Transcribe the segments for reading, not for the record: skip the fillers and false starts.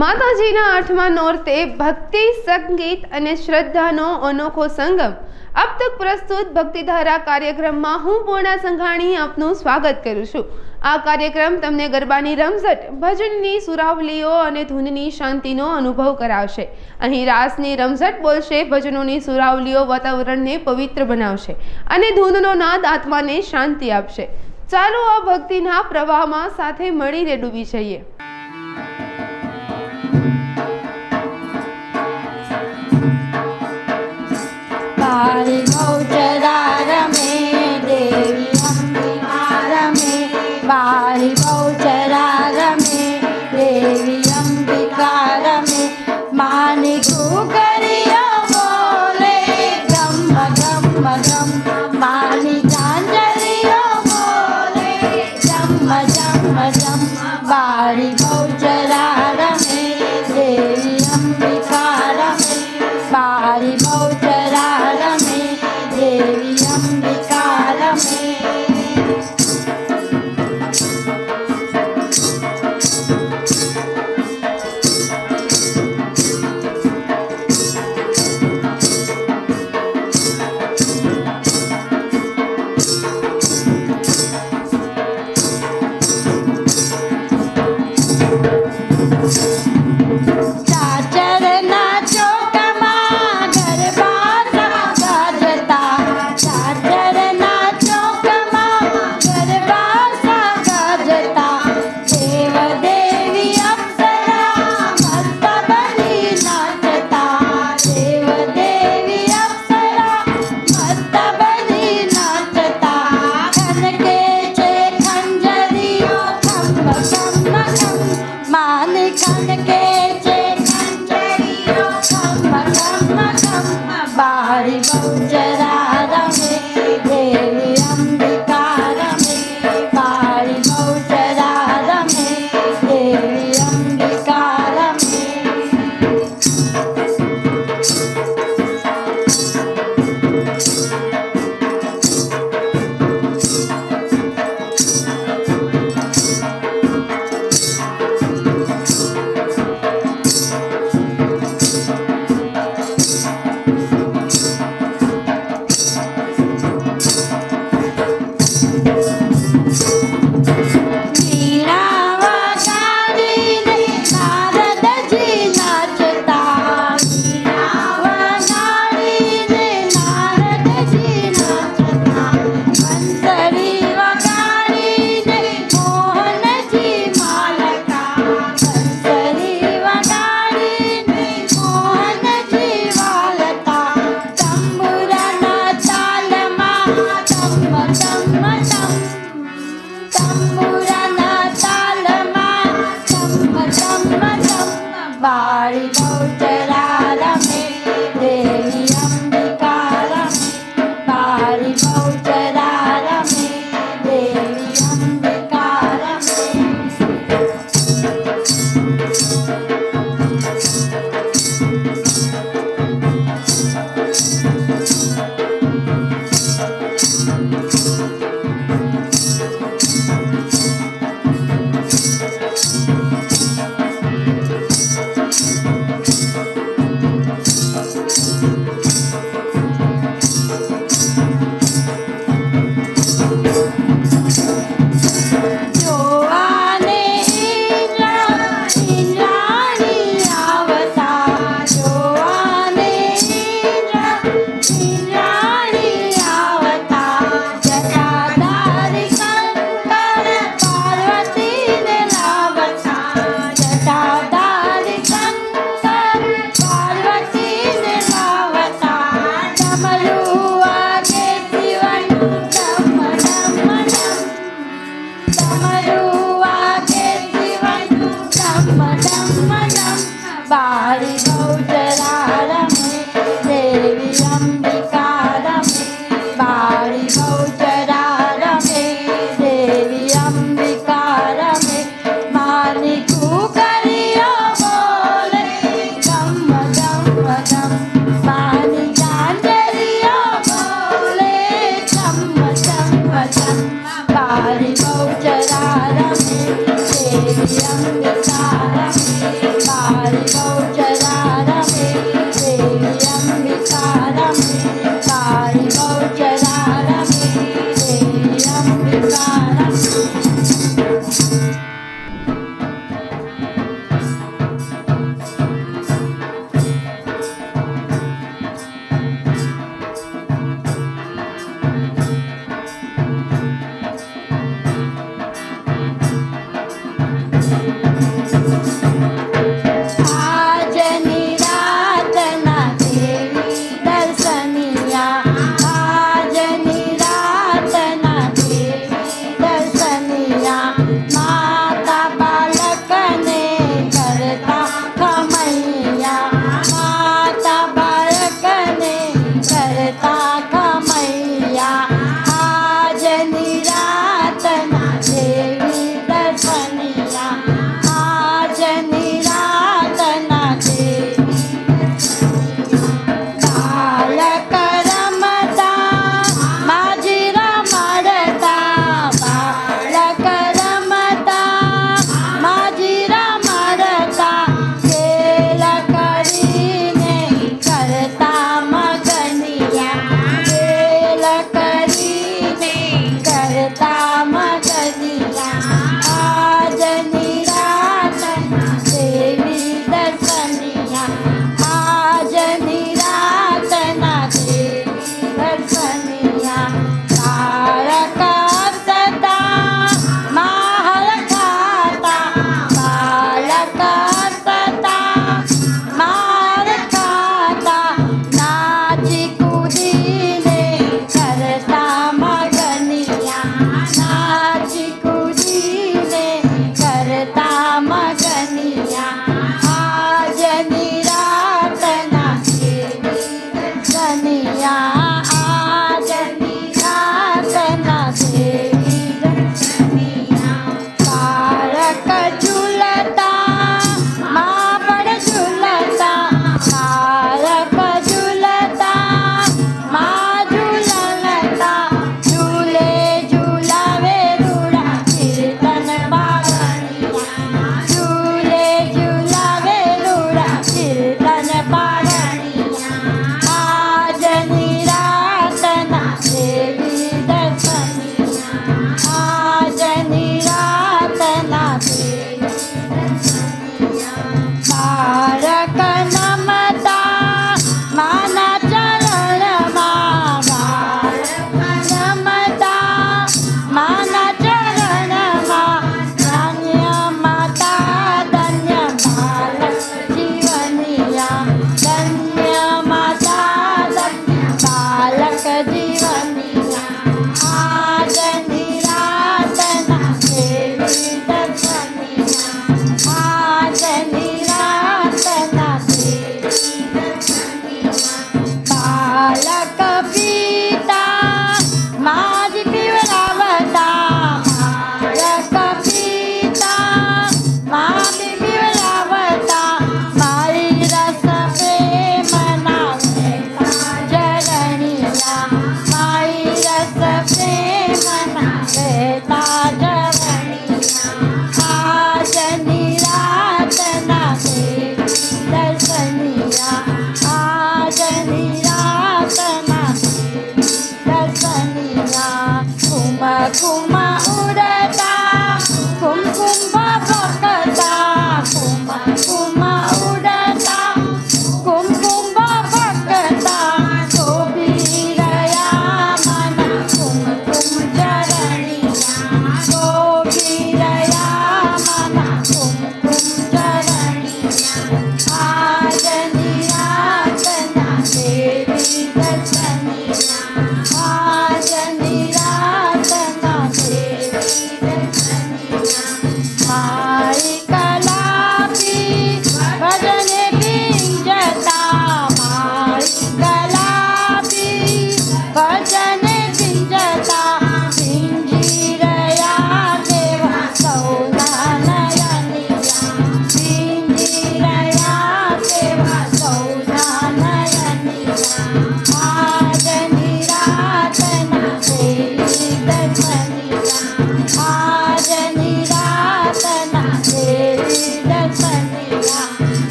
માતાજીના 8મા નોરતે ભક્તિ સંગીત અને શ્રદ્ધાનો અનોખો સંગમ। अब तक प्रस्तुत भक्तिधारा कार्यक्रम में हूँ पूर्णा संघाणी आपनु स्वागत करूँ छूँ। आ कार्यक्रम तमने गरबानी रमझट, भजननी सुरावलीओ अने धूननी शांतिनो अनुभव करावशे। अहीं रासनी रमझट बोलशे, भजनोनी सुरावलीओ वातावरणने पवित्र बनावशे अने धूननो नाद आत्माने शांति आपशे। चालो आ भक्तिना प्रवाहमां साथे मळीने डूबी जईए। बारी बहुचरा रमे देवी अंबिका रमे, बारी बहुचरा रमे देवी अंबिका रमे, मानी घुघरियो बोले गम गम गम, मानी झांझरियो बोले जम जम जम, बारी बहुचरा रमे देवी अंबिका रमे, बारी बहुचरा देवी अंबिका रमे। बारी बहुचरा रमे देवी अंबिका रमे, बारी बहुचरा रमे देवी अंबिका रमे। बारी बहुचरा रमे देवी अंबिका रमे, बारी बहुचरा रमे देवी अंबिका रमे। बारी बहुचरा रमे देवी अंबिका रमे, बारी बहुचरा रमे देवी अंबिका रमे, मानी घुघरियो बोले गम गम गम, मानी झांझरियो बोले जम जम जम, बारी बहुचरा रमे देवी अंबिका रमे।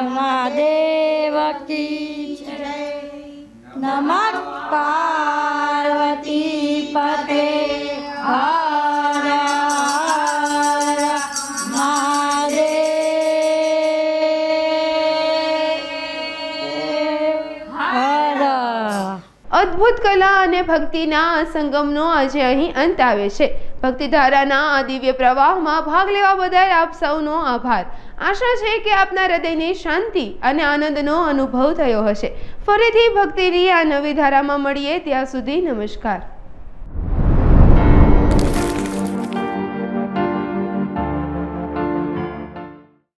महादेव की नमः पार्वती पते हर हर महादेव हर। અદ્ભુત કલા અને ભક્તિના આ સંગમનો આજે અહીં અંત આવે છે। ભક્તિધારાના આ દિવ્ય પ્રવાહમાં ભાગ લેવા બદલ આપ સૌનો આભાર। આશા છે કે આપના હૃદયને શાંતિ અને આનંદનો અનુભવ થયો હશે। ફરીથી ભક્તિની આ નવી ધારામાં મળીએ, ત્યાં સુધી નમસ્કાર।